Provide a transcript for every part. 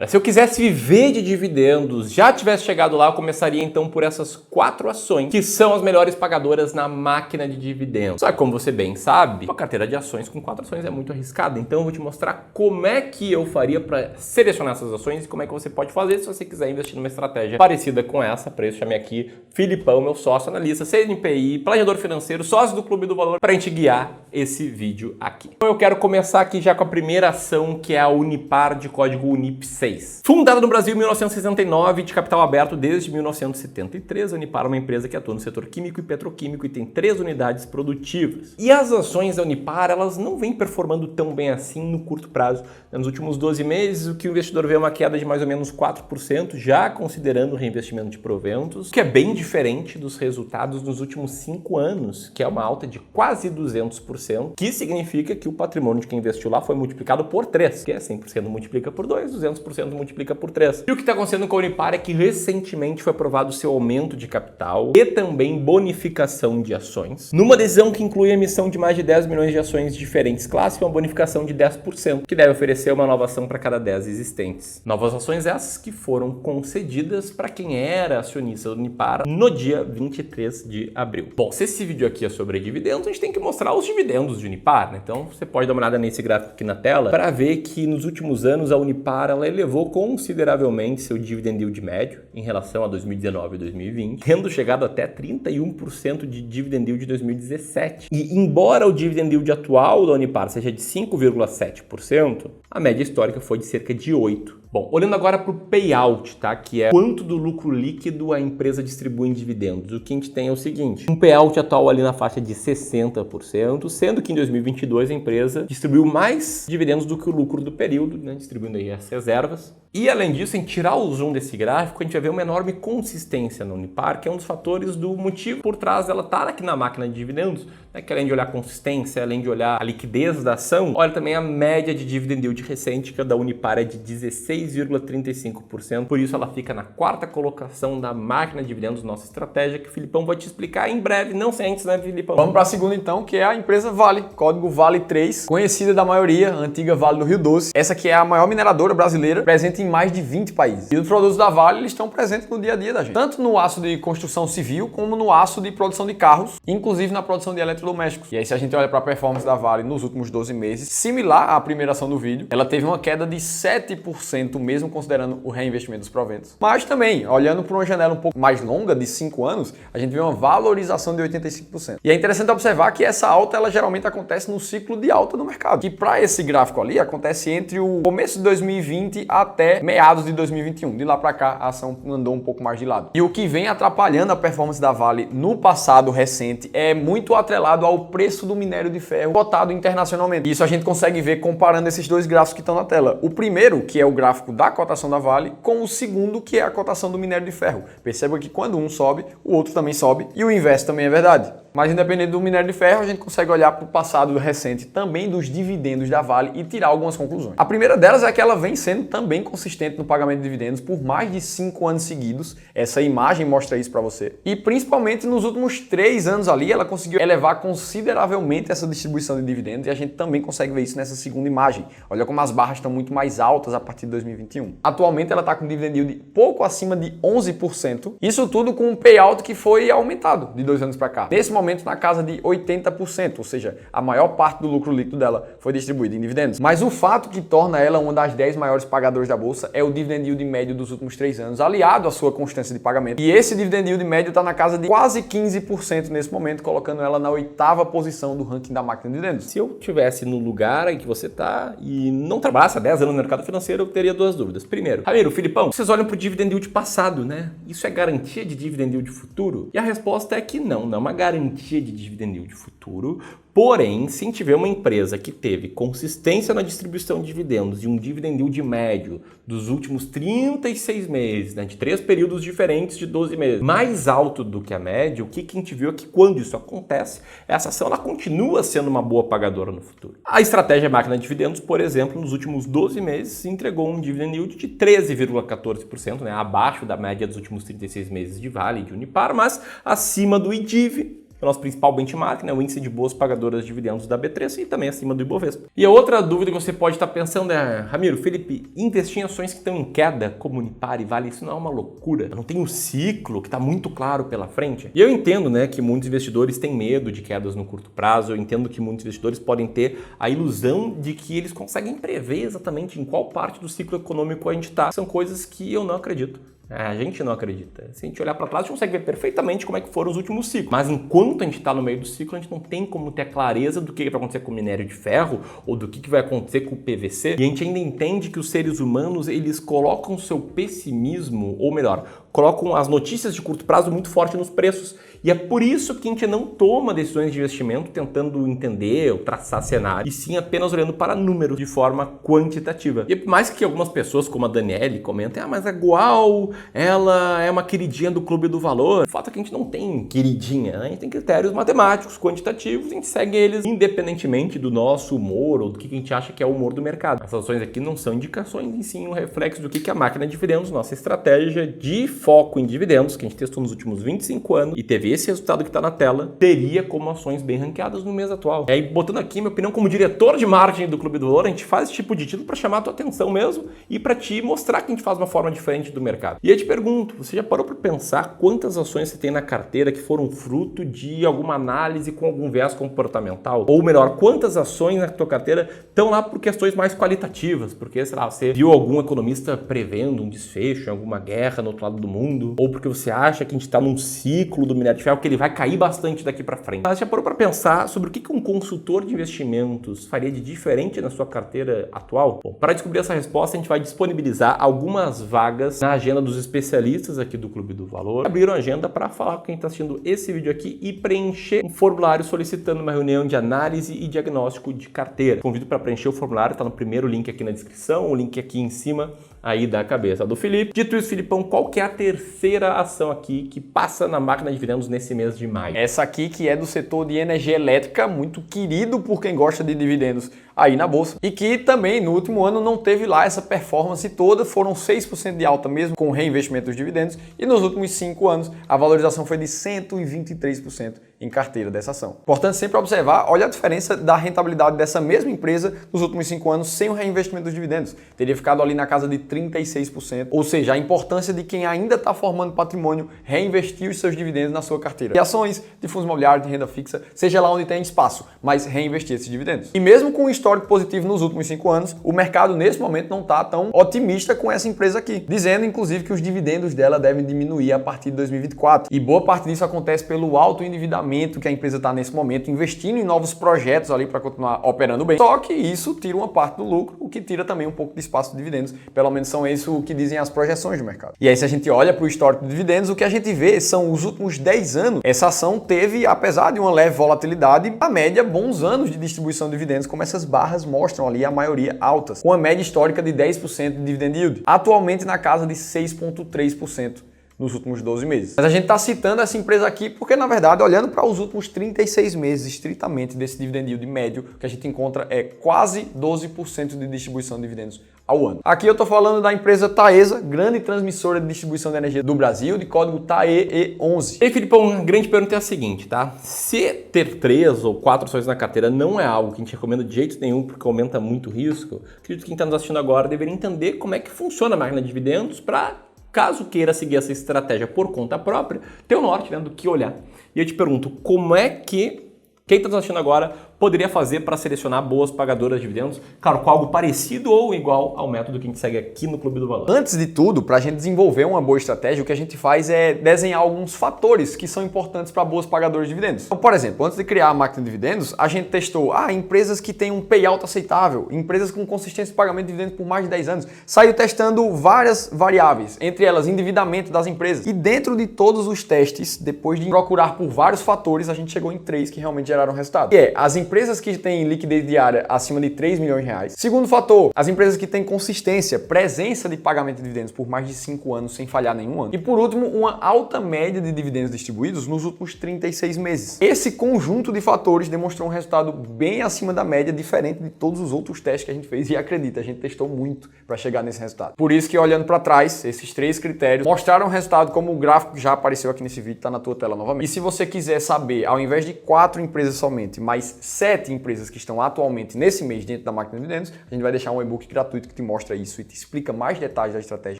Se eu quisesse viver de dividendos, já tivesse chegado lá, eu começaria então por essas 4 ações, que são as melhores pagadoras na máquina de dividendos. Só que como você bem sabe, uma carteira de ações com 4 ações é muito arriscada, então eu vou te mostrar como é que eu faria para selecionar essas ações e como é que você pode fazer se você quiser investir numa estratégia parecida com essa. Para isso, chamei aqui Filipão, meu sócio analista, CNPI, planejador financeiro, sócio do Clube do Valor, para a gente guiar esse vídeo aqui. Então eu quero começar aqui já com a primeira ação, que é a Unipar, de código UNIP6. Fundada no Brasil em 1969, de capital aberto desde 1973, a Unipar é uma empresa que atua no setor químico e petroquímico e tem 3 unidades produtivas. E as ações da Unipar, elas não vêm performando tão bem assim no curto prazo. Nos últimos 12 meses, o que o investidor vê é uma queda de mais ou menos 4%, já considerando o reinvestimento de proventos, que é bem diferente dos resultados nos últimos 5 anos, que é uma alta de quase 200%, que significa que o patrimônio de quem investiu lá foi multiplicado por 3, que é 100% multiplica por 2, 200% multiplica por 3. E o que está acontecendo com a Unipar é que recentemente foi aprovado o seu aumento de capital e também bonificação de ações, numa decisão que inclui a emissão de mais de 10 milhões de ações de diferentes classes e uma bonificação de 10%, que deve oferecer uma nova ação para cada 10 existentes. Novas ações essas que foram concedidas para quem era acionista da Unipar no dia 23 de abril. Bom, se esse vídeo aqui é sobre dividendos, a gente tem que mostrar os dividendos de Unipar, né? Então você pode dar uma olhada nesse gráfico aqui na tela para ver que nos últimos anos a Unipar ela elevou consideravelmente seu dividend yield médio em relação a 2019 e 2020, tendo chegado até 31% de dividend yield de 2017. E embora o dividend yield atual da Unipar seja de 5,7%, a média histórica foi de cerca de 8%. Bom, olhando agora para o payout, tá? Que é quanto do lucro líquido a empresa distribui em dividendos. O que a gente tem é o seguinte, um payout atual ali na faixa de 60%, sendo que em 2022 a empresa distribuiu mais dividendos do que o lucro do período, né? Distribuindo aí as reservas. E além disso, em tirar o zoom desse gráfico, a gente vai ver uma enorme consistência na Unipar, que é um dos fatores do motivo por trás dela estar aqui na máquina de dividendos, né? Que além de olhar a consistência, além de olhar a liquidez da ação, olha também a média de dividend yield recente, que a da Unipar é de 16,35%, por isso ela fica na 4ª colocação da máquina de dividendos, nossa estratégia, que o Filipão vai te explicar em breve, não sem antes, né, Filipão? Vamos para a segunda então, que é a empresa Vale, código Vale3, conhecida da maioria, a antiga Vale do Rio Doce. Essa que é a maior mineradora brasileira, presente em mais de 20 países. E os produtos da Vale, eles estão presentes no dia a dia da gente, tanto no aço de construção civil, como no aço de produção de carros, inclusive na produção de eletrodomésticos. E aí, se a gente olha para a performance da Vale nos últimos 12 meses, similar à primeira ação do vídeo, ela teve uma queda de 7%, mesmo considerando o reinvestimento dos proventos. Mas também, olhando por uma janela um pouco mais longa, de 5 anos, a gente vê uma valorização de 85%. E é interessante observar que essa alta, ela geralmente acontece no ciclo de alta do mercado, que para esse gráfico ali, acontece entre o começo de 2020 até meados de 2021. De lá para cá, a ação andou um pouco mais de lado. E o que vem atrapalhando a performance da Vale no passado recente é muito atrelado ao preço do minério de ferro cotado internacionalmente. Isso a gente consegue ver comparando esses dois gráficos que estão na tela. O primeiro, que é o gráfico da cotação da Vale, com o segundo, que é a cotação do minério de ferro. Perceba que quando um sobe, o outro também sobe, e o inverso também é verdade. Mas independente do minério de ferro, a gente consegue olhar para o passado recente também dos dividendos da Vale e tirar algumas conclusões. A primeira delas é que ela vem sendo também consistente no pagamento de dividendos por mais de 5 anos seguidos. Essa imagem mostra isso para você. E principalmente nos últimos 3 anos ali, ela conseguiu elevar consideravelmente essa distribuição de dividendos e a gente também consegue ver isso nessa segunda imagem. Olha como as barras estão muito mais altas a partir de 2021. Atualmente ela está com dividend yield pouco acima de 11%. Isso tudo com um payout que foi aumentado de 2 anos para cá. Nesse momento na casa de 80%, ou seja, a maior parte do lucro líquido dela foi distribuída em dividendos. Mas o fato que torna ela uma das 10 maiores pagadoras da bolsa é o dividend yield médio dos últimos 3 anos, aliado à sua constância de pagamento. E esse dividend yield médio está na casa de quase 15% nesse momento, colocando ela na 8ª posição do ranking da máquina de dividendos. Se eu estivesse no lugar em que você está e não trabalhasse há 10 anos no mercado financeiro, eu teria 2 dúvidas. Primeiro, Ramiro, Filipão, vocês olham para o dividend yield passado, né? Isso é garantia de dividend yield futuro? E a resposta é que não é uma garantia de dividend yield futuro. Porém, se a gente tiver uma empresa que teve consistência na distribuição de dividendos e um dividend yield médio dos últimos 36 meses, né, de 3 períodos diferentes de 12 meses, mais alto do que a média, o que a gente viu é que quando isso acontece, essa ação ela continua sendo uma boa pagadora no futuro. A estratégia máquina de dividendos, por exemplo, nos últimos 12 meses entregou um dividend yield de 13,14%, né, abaixo da média dos últimos 36 meses de Vale e de Unipar, mas acima do IDIV o nosso principal benchmark, né, o índice de boas pagadoras de dividendos da B3 e também acima do Ibovespa. E a outra dúvida que você pode estar pensando é, Ramiro, Felipe, investir em ações que estão em queda, como Unipar e Vale, isso não é uma loucura? Não tem um ciclo que está muito claro pela frente? E eu entendo, né, que muitos investidores têm medo de quedas no curto prazo, eu entendo que muitos investidores podem ter a ilusão de que eles conseguem prever exatamente em qual parte do ciclo econômico a gente está. São coisas que eu não acredito. A gente não acredita. Se a gente olhar para trás, a gente consegue ver perfeitamente como é que foram os últimos ciclos. Mas enquanto a gente está no meio do ciclo, a gente não tem como ter clareza do que vai acontecer com o minério de ferro ou do que vai acontecer com o PVC. E a gente ainda entende que os seres humanos, eles colocam seu pessimismo, ou melhor, colocam as notícias de curto prazo muito forte nos preços. E é por isso que a gente não toma decisões de investimento tentando entender ou traçar cenário, e sim apenas olhando para números de forma quantitativa. E por mais que algumas pessoas, como a Daniele, comentem, mas a Goal, ela é uma queridinha do Clube do Valor. O fato é que a gente não tem queridinha, né? A gente tem critérios matemáticos, quantitativos, a gente segue eles independentemente do nosso humor ou do que a gente acha que é o humor do mercado. Essas ações aqui não são indicações, e sim um reflexo do que é a máquina de dividendos, nossa estratégia de foco em dividendos, que a gente testou nos últimos 25 anos e teve esse resultado que está na tela, teria como ações bem ranqueadas no mês atual. E aí, botando aqui minha opinião como diretor de marketing do Clube do Valor, a gente faz esse tipo de título para chamar a tua atenção mesmo e para te mostrar que a gente faz uma forma diferente do mercado. E eu te pergunto, você já parou para pensar quantas ações você tem na carteira que foram fruto de alguma análise com algum viés comportamental? Ou melhor, quantas ações na tua carteira estão lá por questões mais qualitativas? Porque, sei lá, você viu algum economista prevendo um desfecho em alguma guerra no outro lado do mundo? Ou porque você acha que a gente está num ciclo do minério de ferro que ele vai cair bastante daqui para frente? Mas já parou para pensar sobre o que um consultor de investimentos faria de diferente na sua carteira atual? Bom, para descobrir essa resposta, a gente vai disponibilizar algumas vagas na agenda dos especialistas aqui do Clube do Valor. Abriram a agenda para falar com quem está assistindo esse vídeo aqui e preencher um formulário solicitando uma reunião de análise e diagnóstico de carteira. Convido para preencher o formulário, está no primeiro link aqui na descrição, o link aqui em cima aí da cabeça do Felipe. Dito isso, Filipão, qual que é a terceira ação aqui que passa na máquina de dividendos nesse mês de maio? Essa aqui que é do setor de energia elétrica, muito querido por quem gosta de dividendos aí na bolsa, e que também no último ano não teve lá essa performance toda, foram 6% de alta mesmo com reinvestimento dos dividendos, e nos últimos 5 anos a valorização foi de 123% em carteira dessa ação. Importante sempre observar, olha a diferença da rentabilidade dessa mesma empresa nos últimos 5 anos sem o reinvestimento dos dividendos. Teria ficado ali na casa de 36%, ou seja, a importância de quem ainda está formando patrimônio reinvestir os seus dividendos na sua carteira. E ações de fundos imobiliários, de renda fixa, seja lá onde tem espaço, mas reinvestir esses dividendos. E mesmo com um histórico positivo nos últimos 5 anos, o mercado nesse momento não está tão otimista com essa empresa aqui, dizendo inclusive que os dividendos dela devem diminuir a partir de 2024. E boa parte disso acontece pelo alto endividamento que a empresa está nesse momento, investindo em novos projetos ali para continuar operando bem. Só que isso tira uma parte do lucro, o que tira também um pouco de espaço de dividendos. Pelo menos são isso que dizem as projeções do mercado. E aí, se a gente olha para o histórico de dividendos, o que a gente vê são os últimos 10 anos. Essa ação teve, apesar de uma leve volatilidade, a média, bons anos de distribuição de dividendos, como essas barras mostram ali, a maioria altas, com a média histórica de 10% de dividend yield, atualmente na casa de 6,3%. Nos últimos 12 meses. Mas a gente está citando essa empresa aqui porque, na verdade, olhando para os últimos 36 meses, estritamente desse dividend yield médio, o que a gente encontra é quase 12% de distribuição de dividendos ao ano. Aqui eu estou falando da empresa Taesa, grande transmissora de distribuição de energia do Brasil, de código TAEE11. E aí, Filipão, a grande pergunta é a seguinte, tá? Se ter 3 ou 4 ações na carteira não é algo que a gente recomenda de jeito nenhum porque aumenta muito o risco, acredito que quem está nos assistindo agora deveria entender como é que funciona a máquina de dividendos para, caso queira seguir essa estratégia por conta própria, ter o norte, né, do que olhar. E eu te pergunto, como é que quem está nos assistindo agora poderia fazer para selecionar boas pagadoras de dividendos, claro, com algo parecido ou igual ao método que a gente segue aqui no Clube do Valor? Antes de tudo, para a gente desenvolver uma boa estratégia, o que a gente faz é desenhar alguns fatores que são importantes para boas pagadoras de dividendos. Então, por exemplo, antes de criar a máquina de dividendos, a gente testou empresas que têm um payout aceitável, empresas com consistência de pagamento de dividendos por mais de 10 anos. Saiu testando várias variáveis, entre elas endividamento das empresas. E dentro de todos os testes, depois de procurar por vários fatores, a gente chegou em 3 que realmente geraram resultado. Que é as empresas empresas que têm liquidez diária acima de 3 milhões de reais. Segundo fator, as empresas que têm consistência, presença de pagamento de dividendos por mais de 5 anos sem falhar nenhum ano. E por último, uma alta média de dividendos distribuídos nos últimos 36 meses. Esse conjunto de fatores demonstrou um resultado bem acima da média, diferente de todos os outros testes que a gente fez. E acredita, a gente testou muito para chegar nesse resultado. Por isso que, olhando para trás, esses 3 critérios mostraram o resultado, como o gráfico que já apareceu aqui nesse vídeo, está na tua tela novamente. E se você quiser saber, ao invés de 4 empresas somente, mais 7 empresas que estão atualmente nesse mês dentro da máquina de dividendos, a gente vai deixar um e-book gratuito que te mostra isso e te explica mais detalhes da estratégia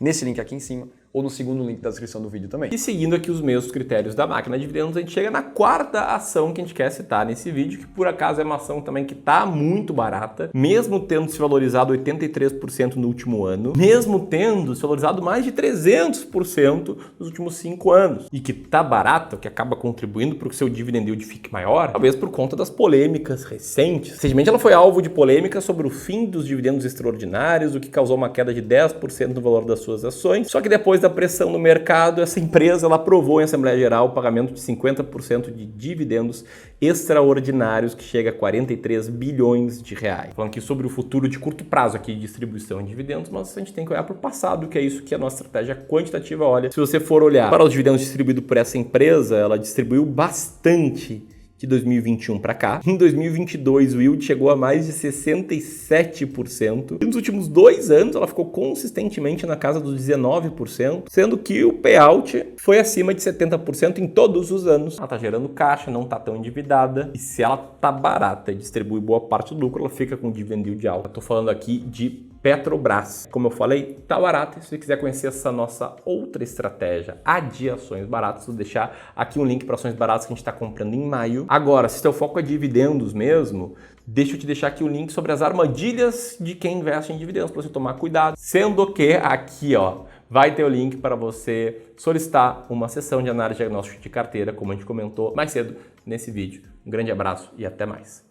nesse link aqui em cima, ou no segundo link da descrição do vídeo também. E seguindo aqui os mesmos critérios da máquina de dividendos, a gente chega na quarta ação que a gente quer citar nesse vídeo, que por acaso é uma ação também que está muito barata, mesmo tendo se valorizado 83% no último ano, mesmo tendo se valorizado mais de 300% nos últimos 5 anos, e que está barata, o que acaba contribuindo para que o seu dividend yield fique maior, talvez por conta das polêmicas recentes. Recentemente ela foi alvo de polêmica sobre o fim dos dividendos extraordinários, o que causou uma queda de 10% no valor das suas ações, só que depois da pressão no mercado, essa empresa ela aprovou em Assembleia Geral o pagamento de 50% de dividendos extraordinários, que chega a 43 bilhões de reais. Falando aqui sobre o futuro de curto prazo aqui de distribuição de dividendos, mas a gente tem que olhar para o passado, que é isso que a nossa estratégia quantitativa olha. Se você for olhar para os dividendos distribuídos por essa empresa, ela distribuiu bastante de 2021 para cá. Em 2022, o yield chegou a mais de 67%. E nos últimos 2 anos, ela ficou consistentemente na casa dos 19%, sendo que o payout foi acima de 70% em todos os anos. Ela tá gerando caixa, não tá tão endividada. E se ela tá barata e distribui boa parte do lucro, ela fica com dividend yield alto. Eu tô falando aqui de Petrobras. Como eu falei, tá barata. Se você quiser conhecer essa nossa outra estratégia, a de ações baratas, vou deixar aqui um link para ações baratas que a gente está comprando em maio. Agora, se seu foco é dividendos mesmo, deixa eu te deixar aqui o link sobre as armadilhas de quem investe em dividendos, para você tomar cuidado. Sendo que aqui, ó, vai ter o link para você solicitar uma sessão de análise diagnóstica de carteira, como a gente comentou mais cedo nesse vídeo. Um grande abraço e até mais.